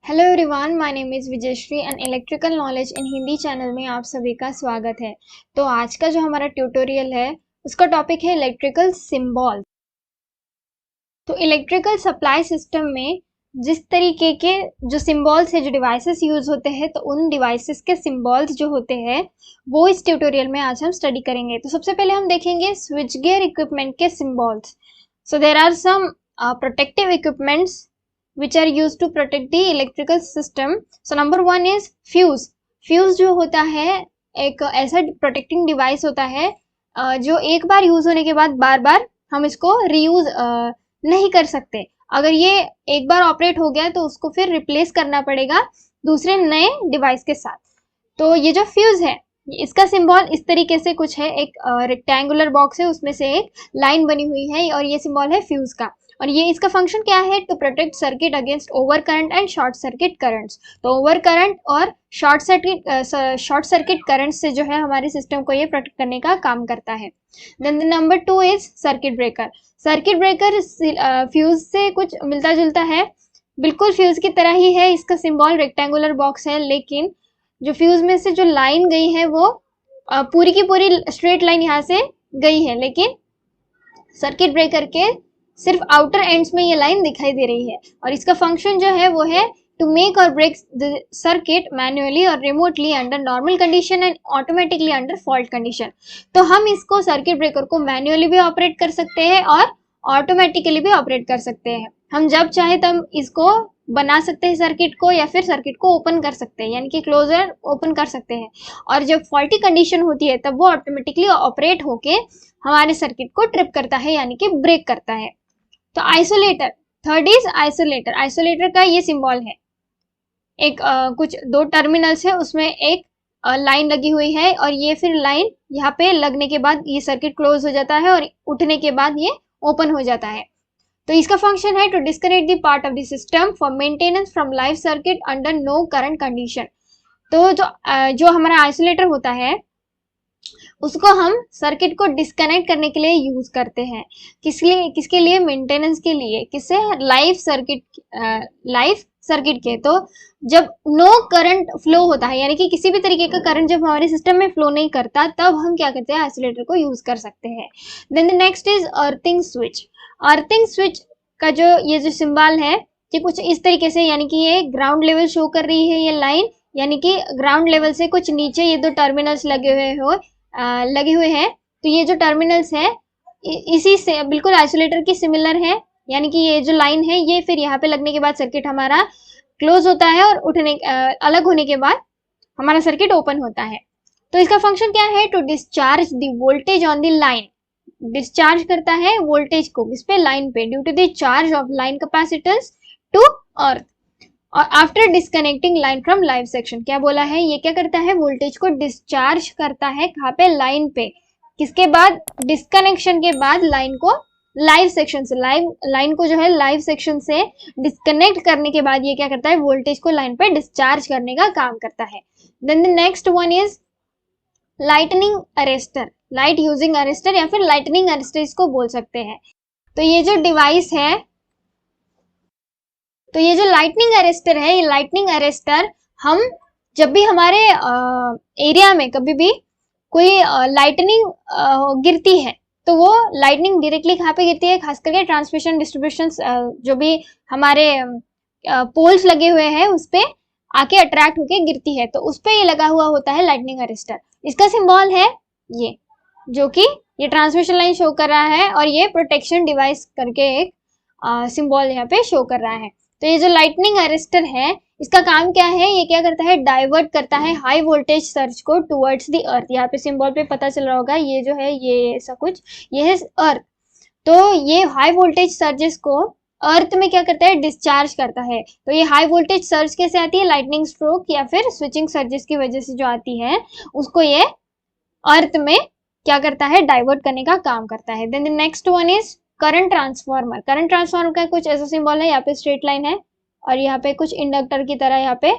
Hello everyone, my name is Vijayshree and electrical knowledge in Hindi channel में आप सभी का स्वागत है। तो आज का जो हमारा ट्यूटोरियल है उसका टॉपिक है इलेक्ट्रिकल सिंबल। तो इलेक्ट्रिकल सप्लाई सिस्टम में जिस तरीके के जो सिंबल्स है, जो डिवाइसेस यूज होते हैं, तो उन डिवाइसेस के सिंबल्स जो होते हैं वो इस ट्यूटोरियल में आज हम स्टडी करेंगे। तो सबसे पहले हम देखेंगे स्विच गियर इक्विपमेंट के symbols. So there are some protective equipments which are used to protect the electrical system. So number one is fuse. Fuse जो होता है एक ऐसा प्रोटेक्टिंग डिवाइस होता है जो एक बार यूज होने के बाद बार बार हम इसको रीयूज नहीं कर सकते। अगर ये एक बार ऑपरेट हो गया तो उसको फिर रिप्लेस करना पड़ेगा दूसरे नए डिवाइस के साथ। तो ये जो फ्यूज है इसका सिंबल इस तरीके से कुछ है, एक रेक्टेंगुलर बॉक्स है, उसमें से एक लाइन बनी हुई है और ये सिंबल है फ्यूज का। और ये इसका फंक्शन क्या है? To protect circuit against over current and short circuit currents. तो ओवर करंट और शॉर्ट सर्किट करंट से जो है हमारे सिस्टम को ये प्रोटेक्ट करने का काम करता है। Then number two is circuit breaker. Circuit breaker fuse से कुछ मिलता जुलता है, बिल्कुल फ्यूज की तरह ही है। इसका सिंबल रेक्टेंगुलर बॉक्स है, लेकिन जो फ्यूज में से जो लाइन गई है वो पूरी की पूरी स्ट्रेट लाइन यहाँ से गई है, लेकिन सर्किट ब्रेकर के सिर्फ आउटर एंड्स में ये लाइन दिखाई दे रही है। और इसका फंक्शन जो है वो है टू मेक और ब्रेक द सर्किट मैन्युअली और remotely under normal condition and automatically under fault condition. तो हम इसको सर्किट ब्रेकर को मैन्युअली भी ऑपरेट कर सकते हैं और ऑटोमेटिकली भी ऑपरेट कर सकते हैं। हम जब चाहे तब इसको बना सकते हैं सर्किट को, या फिर सर्किट को ओपन कर सकते हैं, यानी कि क्लोजर ओपन कर सकते हैं। और जब फॉल्टी कंडीशन होती है तब वो ऑटोमेटिकली ऑपरेट होके हमारे सर्किट को ट्रिप करता है, यानी कि ब्रेक करता है। तो isolator, third is isolator. Isolator का ये सिंबल है, एक कुछ दो टर्मिनल्स है, उसमें एक लाइन लगी हुई है और ये फिर लाइन यहाँ पे लगने के बाद ये सर्किट क्लोज हो जाता है और उठने के बाद ये ओपन हो जाता है। तो इसका फंक्शन है to disconnect the part of the system for maintenance from live circuit under no current condition. तो जो हमारा आइसोलेटर होता है उसको हम सर्किट को डिस्कनेक्ट करने के लिए यूज करते हैं। किसके लिए? मेंटेनेंस के लिए। किससे? लाइव सर्किट के। तो जब नो करंट फ्लो होता है, यानी कि किसी भी तरीके का करंट जब हमारे सिस्टम में फ्लो नहीं करता, तब हम क्या करते हैं? आइसोलेटर को यूज कर सकते हैं। Then the next is earthing switch. Earthing switch का ये जो सिंबल है ये कुछ इस तरीके से, यानी कि ये ग्राउंड लेवल शो कर रही है ये लाइन, यानी कि ग्राउंड लेवल से कुछ नीचे ये दो टर्मिनल्स लगे हुए हैं। तो ये जो टर्मिनल्स है इसी से बिल्कुल आइसोलेटर की सिमिलर है, यानी कि ये जो लाइन है ये फिर यहाँ पे लगने के बाद सर्किट हमारा क्लोज होता है और अलग होने के बाद हमारा सर्किट ओपन होता है। तो इसका फंक्शन क्या है? To discharge the voltage on the line. Discharge करता है वोल्टेज को इस पे, लाइन पे, due to the charge of line capacitance to earth. और after disconnecting line from live section, क्या बोला है? ये क्या करता है? वोल्टेज को डिस्चार्ज करता है। कहाँ पे? लाइन पे। किसके बाद? डिस्कनेक्शन के बाद लाइन को लाइव सेक्शन से, लाइन को जो है लाइव सेक्शन से डिस्कनेक्ट करने के बाद ये क्या करता है? वोल्टेज को लाइन पे डिस्चार्ज करने का काम करता है। Then the next one is lightning arrester. Lightning arrester या फिर लाइटनिंग अरेस्टर इसको बोल सकते हैं। तो ये जो डिवाइस है, तो ये जो लाइटनिंग अरेस्टर है, ये लाइटनिंग अरेस्टर हम जब भी हमारे एरिया में कभी भी कोई लाइटनिंग गिरती है तो वो लाइटनिंग डायरेक्टली कहाँ पे गिरती है? खास करके ट्रांसमिशन डिस्ट्रीब्यूशन जो भी हमारे पोल्स लगे हुए हैं उस पे आके अट्रैक्ट होके गिरती है, तो उस पे ये लगा हुआ होता है लाइटनिंग अरेस्टर। इसका सिंबल है ये, जो कि ये ट्रांसमिशन लाइन शो कर रहा है और ये प्रोटेक्शन डिवाइस करके एक सिंबल यहाँ पे शो कर रहा है। तो ये जो लाइटनिंग अरेस्टर है इसका काम क्या है? ये क्या करता है? डाइवर्ट करता है हाई वोल्टेज सर्ज को टुवर्ड्स द अर्थ। यहाँ पे सिंबल पे पता चल रहा होगा, ये जो है ये ऐसा कुछ, ये है अर्थ। तो ये हाई वोल्टेज सर्जेस को अर्थ में क्या करता है? डिस्चार्ज करता है। तो ये हाई वोल्टेज सर्ज कैसे आती है? लाइटनिंग स्ट्रोक या फिर स्विचिंग सर्जेस की वजह से जो आती है, उसको ये अर्थ में क्या करता है? डाइवर्ट करने का काम करता है। Then the next one is current transformer. Current transformer का कुछ ऐसा सिंबल है, यहाँ पे स्ट्रेट लाइन है और यहाँ पे कुछ इंडक्टर की तरह यहाँ पे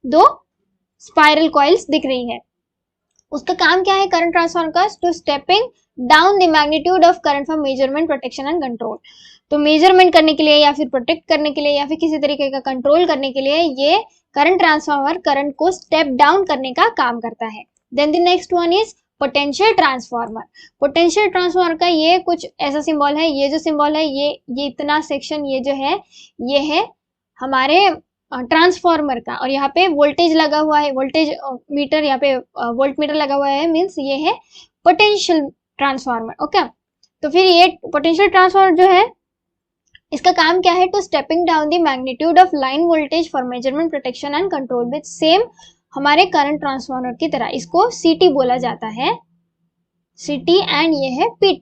दो स्पाइरल कॉइल्स दिख रही है। उसका काम क्या है करंट ट्रांसफार्मर का? To stepping down the magnitude of current for measurement, protection and control. तो मेजरमेंट करने के लिए या फिर प्रोटेक्ट करने के लिए या फिर किसी तरीके का कंट्रोल करने के लिए ये करंट ट्रांसफार्मर करंट को स्टेप डाउन करने का काम करता है। Then the next one is potential transformer. Potential transformer का ये कुछ ऐसा सिंबल है, ये जो सिंबल है ये इतना सेक्शन ये जो है ये है हमारे ट्रांसफार्मर का, और यहाँ पे वोल्टेज लगा हुआ है, वोल्टेज मीटर, यहाँ पे वोल्ट मीटर लगा हुआ है, मीन्स ये है पोटेंशियल ट्रांसफार्मर। ओके, तो फिर ये पोटेंशियल ट्रांसफार्मर जो है इसका काम क्या है, to stepping down the magnitude of line voltage for measurement, protection and control with same हमारे करंट ट्रांसफार्मर की तरह। इसको सीटी बोला जाता है, सीटी, एंड ये है पी।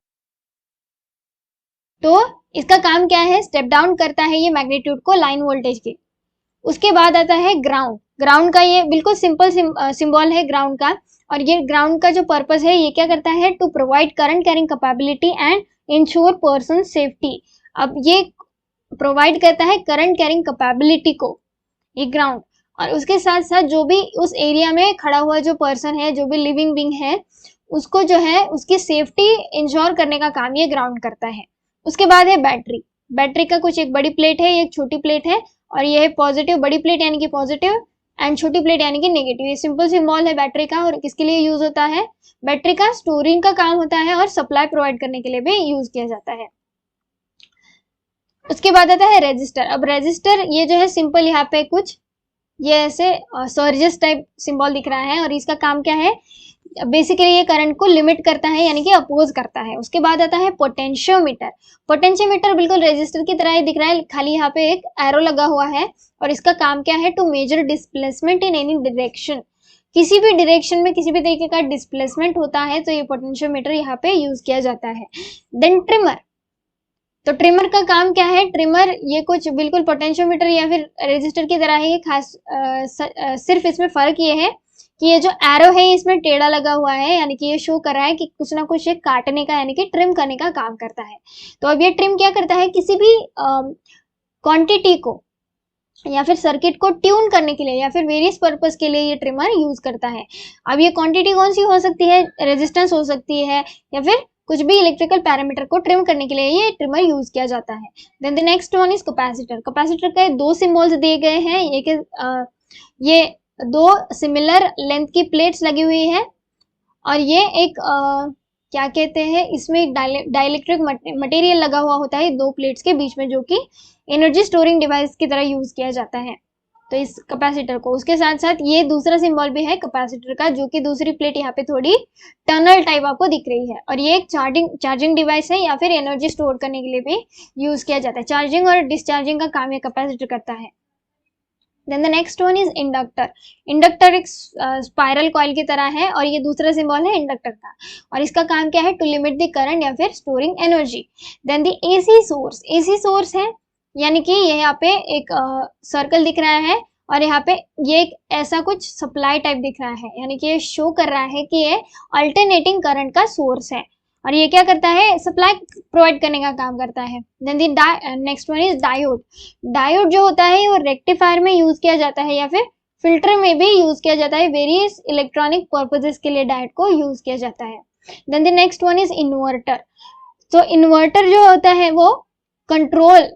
तो इसका काम क्या है, स्टेप डाउन करता है ये मैग्नीट्यूड को लाइन वोल्टेज के। उसके बाद आता है ग्राउंड। ग्राउंड का ये बिल्कुल सिंपल सिंबल है ग्राउंड का, और ये ग्राउंड का जो पर्पस है ये क्या करता है, to provide current carrying capability and ensure person safety. अब ये प्रोवाइड करता है करंट कैरिंग कैपेबिलिटी को ये ग्राउंड, और उसके साथ साथ जो भी उस एरिया में खड़ा हुआ जो पर्सन है, जो भी लिविंग बीइंग है, उसको जो है उसकी सेफ्टी इंश्योर करने का काम ये ग्राउंड करता है। उसके बाद है बैटरी। बैटरी का कुछ एक बड़ी प्लेट है, एक छोटी प्लेट है, और ये है पॉजिटिव, बड़ी प्लेट यानी कि पॉजिटिव एंड छोटी प्लेट यानी कि नेगेटिव। ये सिंपल सिंबल है बैटरी का, और किसके लिए यूज होता है, बैटरी का स्टोरिंग का काम होता है और सप्लाई प्रोवाइड करने के लिए भी यूज किया जाता है। उसके बाद आता है रेजिस्टर। अब रेजिस्टर ये जो है सिंपल यहाँ पे कुछ ये ऐसे सर्जेस टाइप सिंबल दिख रहा है, और इसका काम क्या है, बेसिकली ये करंट को लिमिट करता है यानी कि अपोज करता है। उसके बाद आता है पोटेंशियोमीटर। पोटेंशियोमीटर बिल्कुल रेजिस्टर की तरह ही दिख रहा है, खाली यहाँ पे एक एरो लगा हुआ है, और इसका काम क्या है, to measure displacement in any direction. किसी भी डायरेक्शन में किसी भी तरीके का डिस्प्लेसमेंट होता है तो ये पोटेंशियोमीटर यहाँ पे यूज किया जाता है। Then trimmer. तो ट्रिमर का काम क्या है, ट्रिमर ये कुछ बिल्कुल पोटेंशियोमीटर या फिर रेजिस्टर की तरह ही, खास सिर्फ इसमें फर्क ये है कि ये जो एरो है इसमें टेढ़ा लगा हुआ है, यानी कि ये शो कर रहा है कि कुछ ना कुछ ये काटने का यानी कि ट्रिम करने का काम करता है। तो अब ये ट्रिम क्या करता है, किसी भी क्वांटिटी को या फिर सर्किट को ट्यून करने के लिए या फिर वेरियस पर्पस के लिए ये ट्रिमर यूज करता है। अब ये क्वांटिटी कौन सी हो सकती है, रेजिस्टेंस हो सकती है, या फिर कुछ भी इलेक्ट्रिकल पैरामीटर को ट्रिम करने के लिए ये ट्रिमर यूज किया जाता है। Then the next one is capacitor. Capacitor के दो सिंबल्स दिए गए हैं, ये दो सिमिलर लेंथ की प्लेट्स लगी हुई है, और ये एक क्या कहते हैं, इसमें डाइलेक्ट्रिक मटेरियल लगा हुआ होता है दो प्लेट्स के बीच में, जो कि एनर्जी स्टोरिंग डिवाइस की तरह यूज किया जाता है तो इस कैपेसिटर को। उसके साथ साथ ये दूसरा सिंबल भी है कैपेसिटर का, जो कि दूसरी प्लेट यहाँ पे थोड़ी टनल टाइप आपको दिख रही है, और ये एक चार्जिंग डिवाइस है या फिर एनर्जी स्टोर करने के लिए भी यूज किया जाता है। चार्जिंग और डिस्चार्जिंग का काम ये कैपेसिटर करता है। Then the next one is inductor. Inductor एक स्पाइरल कॉइल की तरह है, और ये दूसरा सिंबल है इंडक्टर का, और इसका काम क्या है, टू लिमिट द करंट या फिर storing energy. Then the AC source. AC source है यानी कि ये यहाँ पे एक सर्कल दिख रहा है, और यहाँ पे ये एक ऐसा कुछ सप्लाई टाइप दिख रहा है, यानी कि ये शो कर रहा है कि ये अल्टरनेटिंग करंट का सोर्स है, और ये क्या करता है, सप्लाई प्रोवाइड करने का काम करता है। Then the next one is diode. Diode जो होता है वो रेक्टिफायर में यूज किया जाता है या फिर फिल्टर में भी यूज किया जाता है, वेरियस इलेक्ट्रॉनिक पर्पजेस के लिए डायोड को यूज किया जाता है। Then the next one is inverter. तो इन्वर्टर जो होता है वो कंट्रोल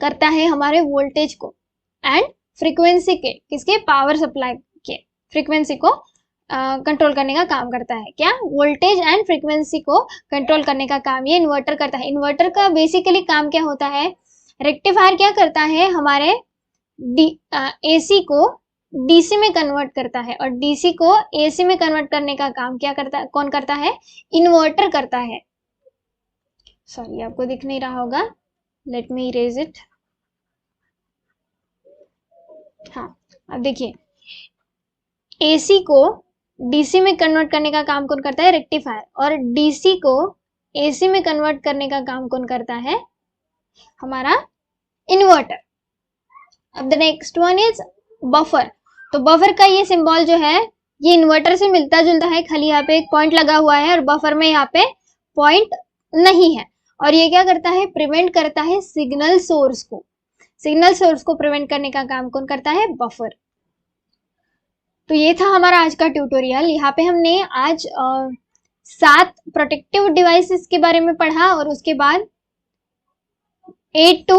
करता है हमारे वोल्टेज को एंड फ्रीक्वेंसी के, किसके, पावर सप्लाई के फ्रीक्वेंसी को कंट्रोल करने का काम करता है। क्या, वोल्टेज एंड फ्रीक्वेंसी को कंट्रोल करने का काम ये इन्वर्टर करता है। इन्वर्टर का बेसिकली काम क्या होता है, रेक्टिफायर क्या करता है, हमारे एसी को डीसी में कन्वर्ट करता है, और डीसी को एसी में कन्वर्ट करने का काम क्या करता है, कौन करता है, इन्वर्टर करता है। सॉरी आपको दिख नहीं रहा होगा, लेट मी इरेज इट। हाँ, अब देखिए, एसी को डीसी में कन्वर्ट करने का काम कौन करता है, रेक्टिफायर, और डीसी को एसी में कन्वर्ट करने का काम कौन करता है, हमारा इन्वर्टर। अब the next one is buffer. तो बफर का ये सिंबल जो है ये इन्वर्टर से मिलता जुलता है, खाली यहाँ पे एक पॉइंट लगा हुआ है और बफर में यहाँ पे पॉइंट नहीं है, और ये क्या करता है, प्रिवेंट करता है सिग्नल सोर्स को। सिग्नल सोर्स को प्रिवेंट करने का काम कौन करता है, बफर। तो ये था हमारा आज का ट्यूटोरियल। यहाँ पे हमने आज 7 प्रोटेक्टिव डिवाइसेस के बारे में पढ़ा, और उसके बाद 8 to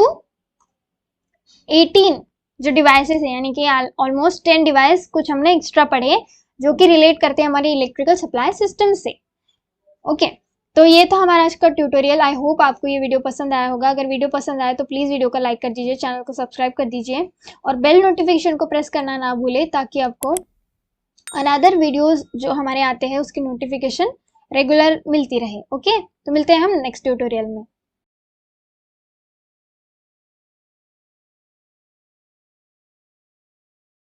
18 जो डिवाइसेस है, यानी कि ऑलमोस्ट 10 डिवाइस कुछ हमने एक्स्ट्रा पढ़े जो कि रिलेट करते हैं हमारी इलेक्ट्रिकल सप्लाई सिस्टम से। ओके, तो ये था हमारा आज का ट्यूटोरियल। आई होप आपको ये वीडियो पसंद आया होगा। अगर वीडियो पसंद आए तो प्लीज़ वीडियो को लाइक कर दीजिए, चैनल को सब्सक्राइब कर दीजिए और बेल नोटिफिकेशन को प्रेस करना ना भूलें ताकि आपको अनदर वीडियोस जो हमारे आते हैं उसकी नोटिफिकेशन रेगुलर मिलती रहे। ओके, तो मिलते हैं हम नेक्स्ट ट्यूटोरियल में।